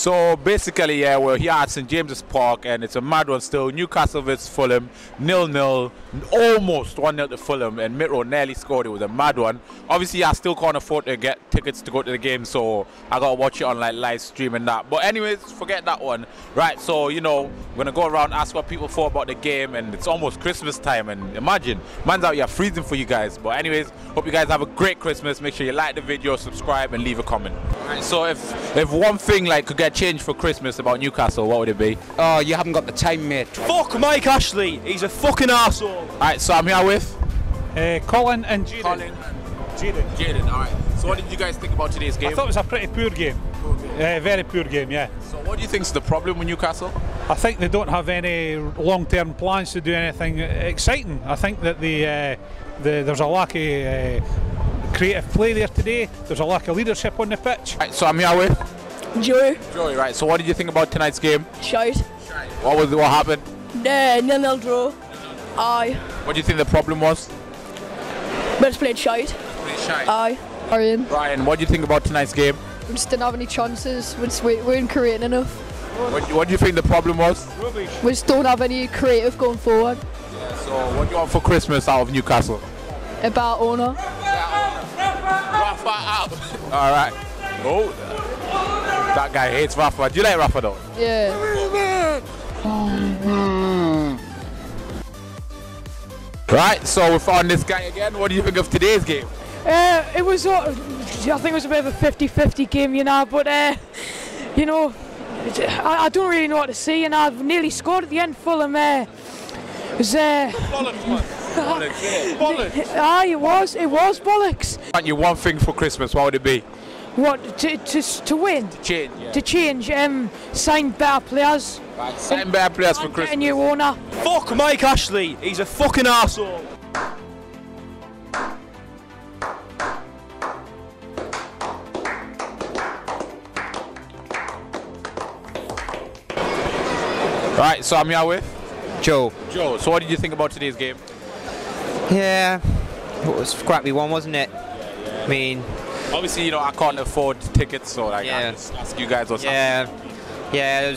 So basically, yeah, we're here at St James's Park, and it's a mad one still. Newcastle vs Fulham, 0-0, almost 1-0 to Fulham, and Mitro nearly scored. It was a mad one. Obviously, I still can't afford to get tickets to go to the game, so I gotta watch it on like live stream and that. But anyways, forget that one. Right, so you know, we're gonna go around, ask what people thought about the game, and it's almost Christmas time, and imagine, man's out here freezing for you guys. But anyways, hope you guys have a great Christmas. Make sure you like the video, subscribe, and leave a comment. Alright, so if one thing like could get changed for Christmas about Newcastle, what would it be? Oh, you haven't got the time, mate. Fuck Mike Ashley, he's a fucking arsehole. Alright, so I'm here with Colin and Jaden. Colin and Jaden. Alright, so what did you guys think about today's game? I thought it was a pretty poor game. Very poor game, yeah. So what do you think is the problem with Newcastle? I think they don't have any long-term plans to do anything exciting. I think that there's a lack of creative play there today. There's a lack of leadership on the pitch. Right, so I'm here with Joey. Right, so what did you think about tonight's game? Shite. What happened? 0-0 draw. Aye. What do you think the problem was? We just played shite. Aye. Ryan, what do you think about tonight's game? We just didn't have any chances. We weren't creating enough. What do you think the problem was? We just don't have any creative going forward. Yeah, so what do you want for Christmas out of Newcastle? A better owner. Rafa out. Alright. Oh, that guy hates Rafa. Do you like Rafa though? Yeah. Right, so we found this guy again. What do you think of today's game? It was, I think it was a bit of a 50-50 game, you know, but, you know, I don't really know what to say, and I've nearly scored at the end. Fulham was Bollocks. Aye, it was bollocks. Want you one thing for Christmas, what would it be? What, to win? To change, yeah. To change, sign better players. Right, sign better players for Christmas. Get a new owner. Fuck Mike Ashley, he's a fucking arsehole. Right, so I'm here with Joe. So what did you think about today's game? Yeah, it was a scrappy one, wasn't it? I mean, obviously, you know, I can't afford tickets, so like, I just ask you guys or something. Yeah,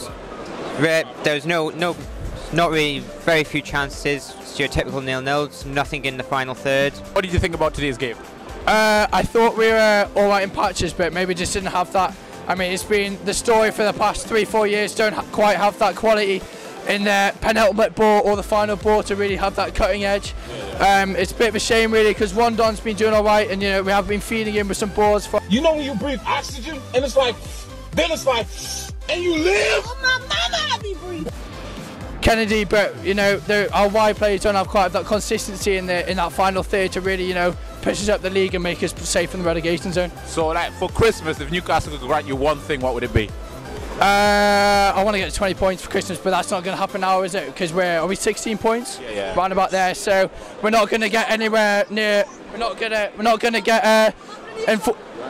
there was not really very few chances. It's your typical 0-0, nothing in the final third. What did you think about today's game? I thought we were alright in patches, but maybe just didn't have that. I mean, it's been the story for the past 3-4 years, don't quite have that quality in the penultimate ball or the final ball to really have that cutting edge. It's a bit of a shame really, because Rondon's been doing alright, and you know, we have been feeding him with some balls. You know when you breathe oxygen and it's like, then it's like, and you live? Oh my mama, I be breathing. Kennedy, but you know, our wide players don't have quite that consistency in that final third to really, you know, push us up the league and make us safe in the relegation zone. So like for Christmas, if Newcastle could grant you one thing, what would it be? I want to get 20 points for Christmas, but that's not going to happen now, is it? Because are we 16 points? Yeah. Round about there, so we're not going to get anywhere near. We're not going to get.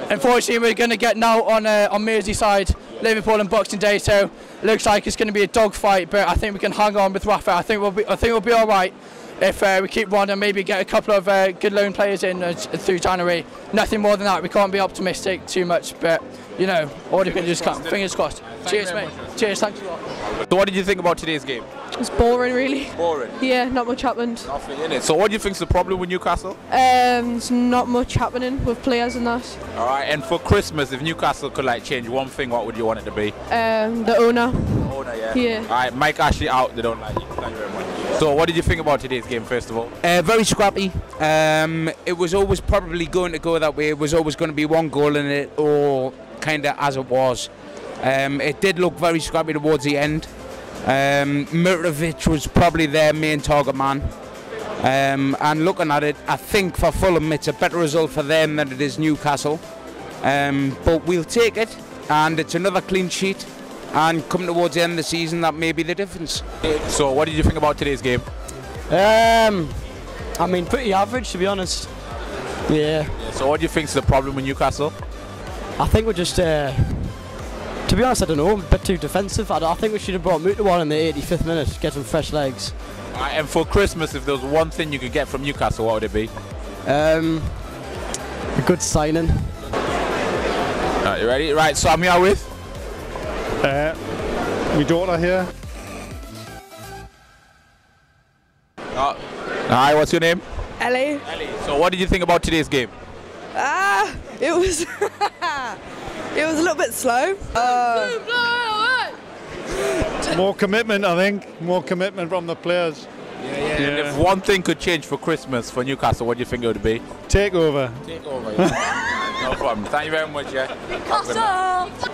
Unfortunately, we're going to get now on Merseyside, Liverpool and Boxing Day. So it looks like it's going to be a dogfight, but I think we can hang on with Rafa. I think we'll be all right if we keep on and maybe get a couple of good loan players in through January. Nothing more than that. We can't be optimistic too much, but you know, all you can just come. Fingers crossed. Cheers, mate. Cheers. Thanks a lot. So what did you think about today's game? It's boring, really. Boring? Yeah, not much happened. Nothing in it. So what do you think is the problem with Newcastle? There's not much happening with players and that. Alright, and for Christmas, if Newcastle could like change one thing, what would you want it to be? The owner. The owner, yeah? Yeah. Alright, Mike Ashley out, they don't like you. Thank you very much. So what did you think about today's game, first of all? Very scrappy. It was always probably going to go that way. It was always going to be one goal in it, or kind of as it was. It did look very scrappy towards the end. Mitrovic was probably their main target man. And looking at it, I think for Fulham it's a better result for them than it is Newcastle. But we'll take it, and it's another clean sheet. And coming towards the end of the season, that may be the difference. So what did you think about today's game? I mean, pretty average, to be honest. Yeah. So what do you think is the problem with Newcastle? I think we're just, to be honest, I don't know, a bit too defensive. I think we should have brought Muta on in the 85th minute, get some fresh legs. Right, and for Christmas, if there was one thing you could get from Newcastle, what would it be? A good signing. Right, you ready? Right, so I'm here with My daughter here. Hi, what's your name? Ellie. So what did you think about today's game? It was it was a little bit slow. More commitment, I think. More commitment from the players. And if one thing could change for Christmas for Newcastle, what do you think it would be? Takeover. No problem. Thank you very much, yeah.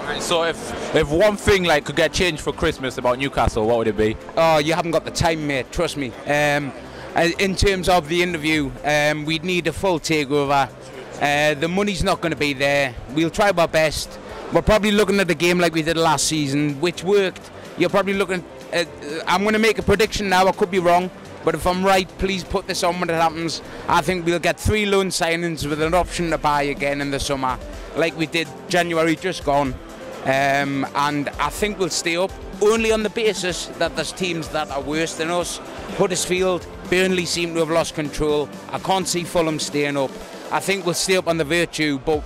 Right, so if one thing like could get changed for Christmas about Newcastle, what would it be? Oh, you haven't got the time, mate. Trust me. In terms of the interview, we'd need a full takeover. The money's not going to be there. We'll try our best. We're probably looking at the game like we did last season, which worked. You're probably looking at, I'm going to make a prediction now, I could be wrong, but if I'm right, please put this on when it happens. I think we'll get 3 loan signings with an option to buy again in the summer, like we did January just gone. And I think we'll stay up, only on the basis that there's teams that are worse than us. Huddersfield, Burnley seem to have lost control. I can't see Fulham staying up. I think we'll stay up on the virtue, but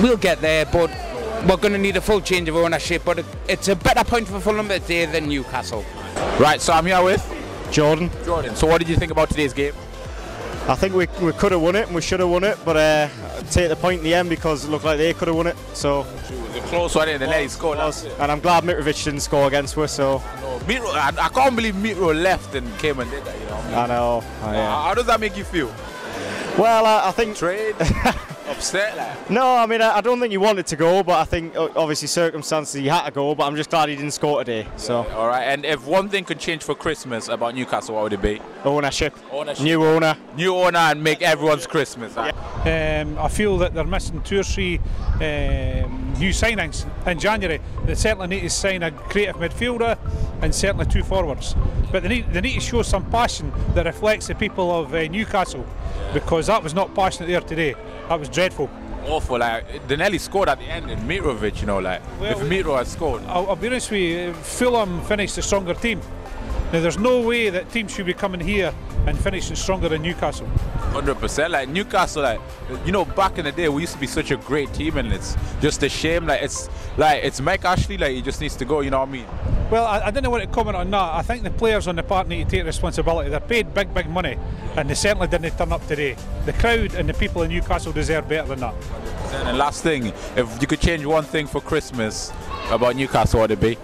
we'll get there. But we're going to need a full change of ownership. But it's a better point for Fulham today than Newcastle. Right, so I'm here with Jordan. So what did you think about today's game? I think we could have won it and we should have won it, but take the point in the end because it looked like they could have won it. So It was a close one, and then he scored. and I'm glad Mitrovic didn't score against us. So I can't believe Mitro left and came and did that. You know what I mean? I know. How does that make you feel? Well, I think Trade, upset, like. no. I mean, I don't think he wanted to go, but I think obviously circumstances he had to go. But I'm just glad he didn't score today. So All right, and if one thing could change for Christmas about Newcastle, what would it be? ownership, new owner. New owner and make everyone's Christmas. Right? I feel that they're missing 2 or 3 new signings in January. They certainly need to sign a creative midfielder and certainly 2 forwards. But they need to show some passion that reflects the people of Newcastle, because that was not passionate there today. That was dreadful. Awful. Like Nelly scored at the end, and Mitrovic, you know, like if Mitro had scored. I'll be honest with you, Fulham finished a stronger team. Now there's no way that teams should be coming here and finishing stronger than Newcastle. 100%. Like Newcastle, like you know, back in the day we used to be such a great team, and it's just a shame. Like it's Mike Ashley. Like he just needs to go. You know what I mean? Well, I didn't want to comment on that. I think the players on the part need to take responsibility. They're paid big money, and they certainly didn't turn up today. The crowd and the people in Newcastle deserve better than that. And last thing, if you could change one thing for Christmas about Newcastle, what would it be?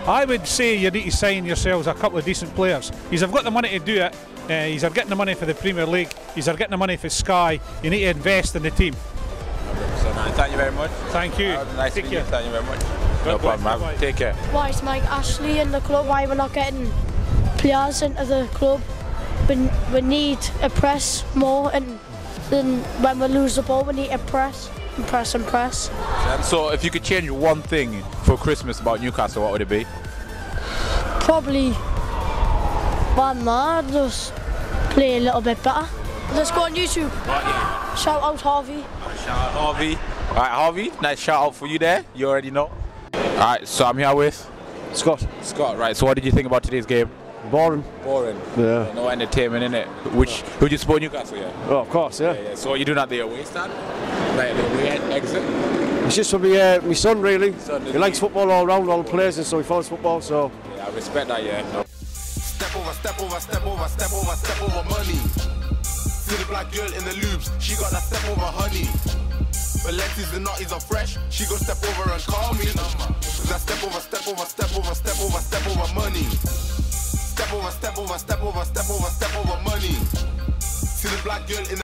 I would say you need to sign yourselves a couple of decent players. You've got the money to do it. You're getting the money for the Premier League. You're getting the money for Sky. You need to invest in the team. 100%. Thank you very much. Thank you. Nice to meet you. Thank you very much. No problem, man. Take care. Why is Mike Ashley in the club? Why we're not getting players into the club? We need to press more, and then when we lose the ball, we need to press. And so, if you could change one thing for Christmas about Newcastle, what would it be? Probably just play a little bit better. Let's go on YouTube. Shout out Harvey. Shout out Harvey. Alright, Harvey, nice shout out for you there. You already know. Alright, so I'm here with Scott. Right, so what did you think about today's game? Boring. Yeah. No entertainment in it. Who do you support Newcastle, yeah? Oh, of course, yeah. So are you doing at the away stand? Like the away exit? It's just for my son, really. He likes football all around, all the players, and so he follows football, so... Yeah, I respect that, yeah. No. Step over money. See the black girl in the loops, she got that step over honey. But lenses and nutties are fresh, she go step over and call me. Cause I step over money. Step over money. See the black girl in the